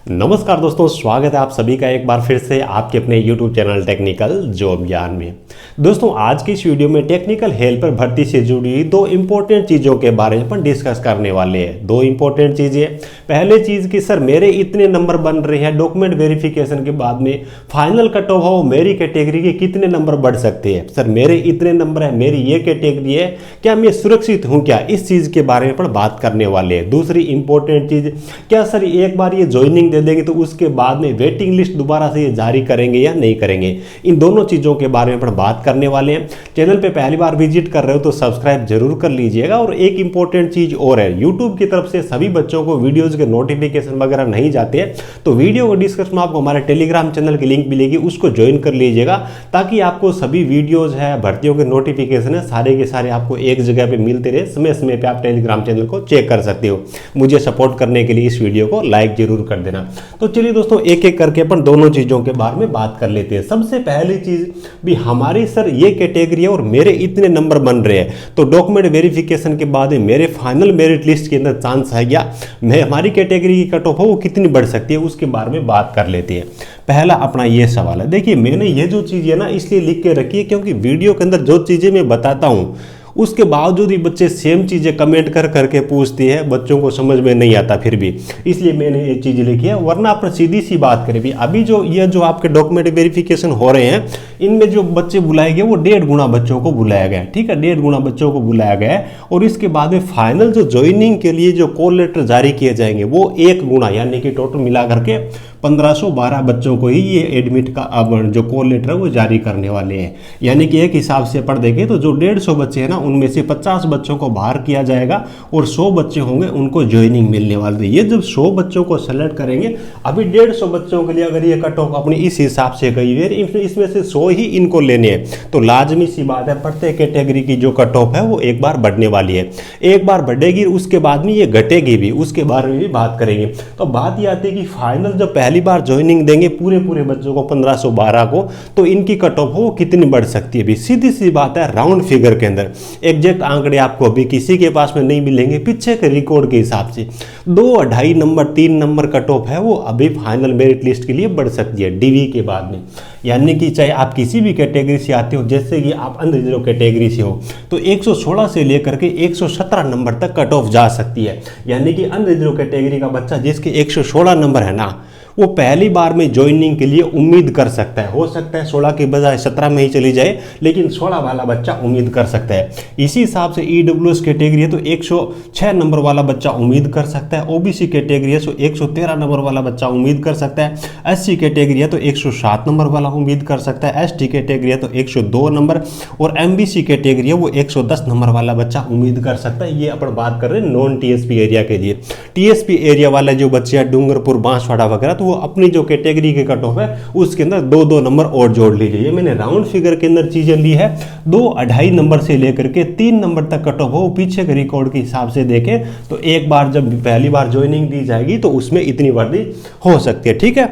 नमस्कार दोस्तों, स्वागत है आप सभी का एक बार फिर से आपके अपने YouTube चैनल टेक्निकल जॉब ज्ञान में। दोस्तों, आज की इस वीडियो में टेक्निकल हेल्पर भर्ती से जुड़ी दो इंपॉर्टेंट चीज़ों के बारे में अपन डिस्कस करने वाले हैं। दो इंपॉर्टेंट चीज़ें, पहले चीज़ कि सर मेरे इतने नंबर बन रहे हैं, डॉक्यूमेंट वेरिफिकेशन के बाद में फाइनल कट ऑफ हो मेरी कैटेगरी के कितने नंबर बढ़ सकते हैं। सर मेरे इतने नंबर है, मेरी ये कैटेगरी है, क्या मैं सुरक्षित हूँ क्या, इस चीज़ के बारे में अपन बात करने वाले हैं। दूसरी इंपॉर्टेंट चीज़, क्या सर एक बार ये ज्वाइनिंग दे देंगे तो उसके बाद में वेटिंग लिस्ट दोबारा से ये जारी करेंगे या नहीं करेंगे। इन दोनों चीज़ों के बारे में अपन बात करने वाले हैं। चैनल पे पहली बार विजिट कर रहे हो तो सब्सक्राइब जरूर कर लीजिएगा। और एक इंपॉर्टेंट चीज़ और है, यूट्यूब की तरफ से सभी बच्चों को वीडियोज़ के नोटिफिकेशन वगैरह नहीं जाते हैं तो वीडियो को डिस्क्रिप्शन में आपको हमारे टेलीग्राम चैनल की लिंक मिलेगी, उसको ज्वाइन कर लीजिएगा ताकि आपको सभी वीडियोज़ है, भर्तियों के नोटिफिकेशन है, सारे के सारे आपको एक जगह पे मिलते रहे। समय समय पे आप टेलीग्राम चैनल को चेक कर सकते हो। मुझे सपोर्ट करने के लिए इस वीडियो को लाइक जरूर कर देना। तो चलिए दोस्तों, एक एक करके अपन दोनों चीज़ों के बारे में बात कर लेते हैं। सबसे पहली चीज़ भी, हमारी सर ये कैटेगरी है और मेरे इतने नंबर बन रहे हैं तो डॉक्यूमेंट वेरिफिकेशन के बाद मेरे फाइनल मेरिट लिस्ट के अंदर चांस है क्या, मैं हमारी कैटेगरी की कट ऑफ हो वो कितनी बढ़ सकती है, उसके बारे में बात कर लेते हैं। पहला अपना ये सवाल है। देखिए, मैंने ये जो चीज़ है ना इसलिए लिख के रखी है क्योंकि वीडियो के अंदर जो चीज़ें मैं बताता हूँ उसके बावजूद ही बच्चे सेम चीज़ें कमेंट कर करके पूछते हैं, बच्चों को समझ में नहीं आता फिर भी, इसलिए मैंने ये चीज़ लिखी है। वरना अपन सीधी सी बात करें भी, अभी जो आपके डॉक्यूमेंट वेरिफिकेशन हो रहे हैं इनमें जो बच्चे बुलाए गए वो 1.5 गुना बच्चों को बुलाया गया है। ठीक है, 1.5 गुना बच्चों को बुलाया गया है। और इसके बाद में फाइनल जो ज्वाइनिंग के लिए जो कॉल लेटर जारी किए जाएंगे वो 1 गुना, यानी कि टोटल मिला करके 1512 बच्चों को ही ये एडमिट का अब जो कॉल लेटर है वो जारी करने वाले हैं। यानी कि एक हिसाब से पढ़ देखें तो जो 150 बच्चे हैं ना उनमें से 50 बच्चों को बाहर किया जाएगा और 100 बच्चे होंगे उनको ज्वाइनिंग मिलने वाले हैं। ये जब 100 बच्चों को सेलेक्ट करेंगे, अभी 150 बच्चों के लिए अगर ये कट ऑफ अपनी इस हिसाब से गई है, इसमें से 100 ही इनको लेने हैं तो लाजमी सी बात है प्रत्येक कैटेगरी की जो कट ऑफ है वो एक बार बढ़ने वाली है। एक बार बढ़ेगी, उसके बाद में ये घटेगी भी, उसके बारे में भी बात करेंगे। तो बात ये आती है कि फाइनल जब पहली बार ज्वाइनिंग देंगे पूरे बच्चों को 1512 को, तो इनकी कट ऑफ हो कितनी बढ़ सकती है। भी सीधी सी बात है, राउंड फिगर के अंदर एग्जैक्ट आंकड़े आपको अभी किसी के पास में नहीं मिलेंगे, पीछे के रिकॉर्ड के हिसाब से 2, 2.5 नंबर, 3 नंबर कट ऑफ है वो अभी फाइनल मेरिट लिस्ट के लिए बढ़ सकती है डीवी के बाद में। यानी कि चाहे आप किसी भी कैटेगरी से आते हो, जैसे कि आप अनरिजर्व कैटेगरी से हो तो 116 से लेकर के 117 नंबर तक कट ऑफ जा सकती है। यानी कि अनरिजर्व कैटेगरी का बच्चा जिसके 116 नंबर है ना, वो पहली बार में ज्वाइनिंग के लिए उम्मीद कर सकता है। हो सकता है 16 के बजाय 17 में ही चली जाए, लेकिन 16 वाला बच्चा उम्मीद कर सकता है। इसी हिसाब से ईडब्ल्यूएस कैटेगरी है तो 106 नंबर वाला बच्चा उम्मीद कर सकता है। ओबीसी कैटेगरी है तो 113 नंबर वाला बच्चा उम्मीद कर सकता है। एससी कैटेगरी है तो 107 नंबर वाला उम्मीद कर सकता है। एसटी कैटेगरी है तो 102 नंबर, और एमबीसी कैटेगरी है वो 110 नंबर वाला बच्चा उम्मीद कर सकता है। ये अपन बात कर रहे हैं नॉन टीएसपी एरिया के लिए। टीएसपी एरिया वाले जो बच्चे हैं, डूंगरपुर, बांसवाड़ा वगैरह, तो वो अपनी जो कैटेगरी के कट ऑफ है उसके अंदर 2-2 नंबर और जोड़ लीजिए। ये मैंने राउंड फिगर के अंदर चीजें ली है। 2, 2.5 नंबर से लेकर के 3 नंबर तक कट ऑफ हो, पीछे के रिकॉर्ड के हिसाब से देखें तो एक बार जब पहली बार ज्वाइनिंग दी जाएगी तो उसमें इतनी वृद्धि हो सकती है। ठीक है,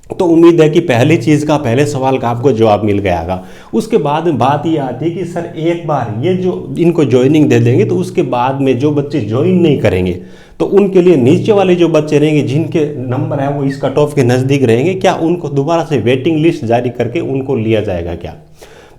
तो उम्मीद है कि पहली चीज़ का, पहले सवाल का आपको जवाब मिल गया होगा। उसके बाद में बात ये आती है कि सर एक बार ये जो इनको ज्वाइनिंग दे देंगे तो उसके बाद में जो बच्चे ज्वाइन नहीं करेंगे तो उनके लिए नीचे वाले जो बच्चे रहेंगे जिनके नंबर है वो इस कट ऑफ के नज़दीक रहेंगे, क्या उनको दोबारा से वेटिंग लिस्ट जारी करके उनको लिया जाएगा क्या।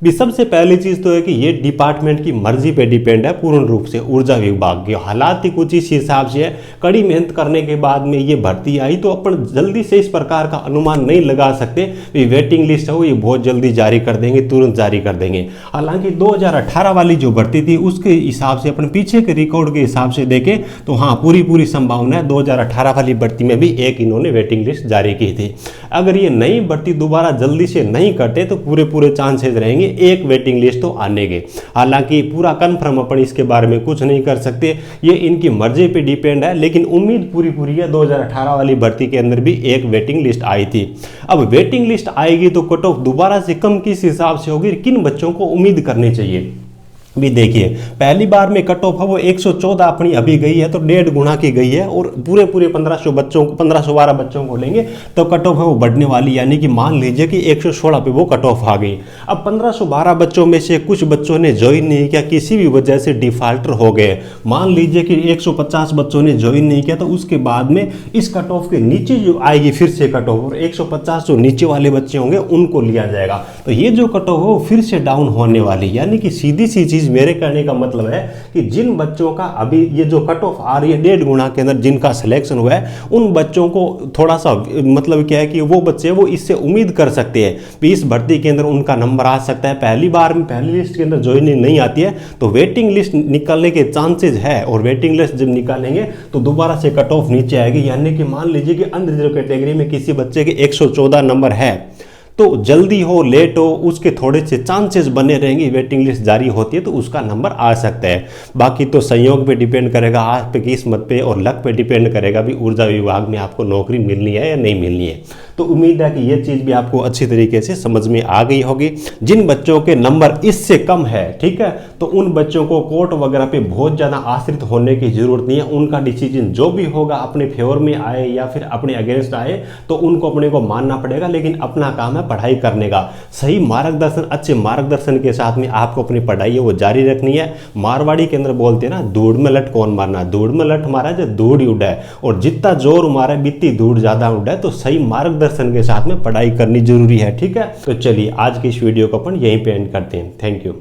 भी सबसे पहली चीज़ तो है कि ये डिपार्टमेंट की मर्जी पे डिपेंड है पूर्ण रूप से। ऊर्जा विभाग के हालात ही कुछ इस हिसाब से है, कड़ी मेहनत करने के बाद में ये भर्ती आई तो अपन जल्दी से इस प्रकार का अनुमान नहीं लगा सकते भी वेटिंग लिस्ट है वो ये बहुत जल्दी जारी कर देंगे, तुरंत जारी कर देंगे। हालांकि 2018 वाली जो भर्ती थी उसके हिसाब से, अपन पीछे के रिकॉर्ड के हिसाब से देखें तो हाँ पूरी संभावना है 2018 वाली भर्ती में भी एक इन्होंने वेटिंग लिस्ट जारी की थी। अगर ये नई भर्ती दोबारा जल्दी से नहीं करते तो पूरे चांसेस रहेंगे एक वेटिंग लिस्ट तो आने के। हालांकि पूरा कंफर्म अपन इसके बारे में कुछ नहीं कर सकते, ये इनकी मर्जी पे डिपेंड है, लेकिन उम्मीद पूरी है 2018 वाली भर्ती के अंदर भी एक वेटिंग लिस्ट आई थी। अब वेटिंग लिस्ट आएगी तो कट ऑफ दोबारा से कम किस हिसाब से होगी, किन बच्चों को उम्मीद करनी चाहिए। भी देखिए पहली बार में कट ऑफ है वो 114 अपनी अभी गई है, तो 1.5 गुना की गई है, और पूरे 1500 बच्चों को 1512 बच्चों को लेंगे तो कट ऑफ है वो बढ़ने वाली, यानी कि मान लीजिए कि 116 पे वो कट ऑफ आ गई। अब 1512 बच्चों में से कुछ बच्चों ने ज्वाइन नहीं किया, किसी भी वजह से डिफाल्टर हो गए, मान लीजिए कि 150 बच्चों ने ज्वाइन नहीं किया, तो उसके बाद में इस कट ऑफ के नीचे जो आएगी फिर से कट ऑफ, और 150 जो नीचे वाले बच्चे होंगे उनको लिया जाएगा। तो ये जो कट ऑफ है वो फिर से डाउन होने वाली, यानी कि सीधी सी चीज मेरे कहने का मतलब है कि जिन बच्चों का अभी ये जो कट ऑफ आ रही है 1.5 गुना के अंदर जिनका सिलेक्शन हुआ है, उन बच्चों को थोड़ा सा मतलब क्या है कि वो बच्चे वो इससे उम्मीद कर सकते हैं कि इस भर्ती के अंदर उनका नंबर आ सकता है। पहली बार में पहली लिस्ट के अंदर ज्वाइनिंग नहीं आती है तो वेटिंग लिस्ट निकलने के चांसेज है, और वेटिंग लिस्ट जब निकालेंगे तो दोबारा से कट ऑफ नीचे आएगी, यानी कि मान लीजिए कि अनरिजर्व कैटेगरी में किसी बच्चे के 114 नंबर है, तो जल्दी हो लेट हो उसके थोड़े से चांसेस बने रहेंगे, वेटिंग लिस्ट जारी होती है तो उसका नंबर आ सकता है। बाकी तो संयोग पे डिपेंड करेगा, आप पे किस्मत पे और लक पे डिपेंड करेगा भी ऊर्जा विभाग में आपको नौकरी मिलनी है या नहीं मिलनी है। तो उम्मीद है कि ये चीज़ भी आपको अच्छी तरीके से समझ में आ गई होगी। जिन बच्चों के नंबर इससे कम है, ठीक है, तो उन बच्चों को कोर्ट वगैरह पे बहुत ज़्यादा आश्रित होने की जरूरत नहीं है। उनका डिसीजन जो भी होगा अपने फेवर में आए या फिर अपने अगेंस्ट आए तो उनको अपने को मानना पड़ेगा, लेकिन अपना काम है पढ़ाई करने का। सही मार्गदर्शन, अच्छे मार्गदर्शन के साथ में आपको अपनी पढ़ाई है वो जारी रखनी है। मारवाड़ी के अंदर बोलते हैं ना, धूड़ में लट कौन मारना, धूड़ में लट मारा जो धूड़ ही उड़े, और जितना जोर मारे बित्ती धूड़ ज्यादा उड़े। तो सही मार्गदर्शन के साथ में पढ़ाई करनी जरूरी है, ठीक है। तो चलिए आज की इस वीडियो को अपन यहीं पे एंड करते हैं। Thank you.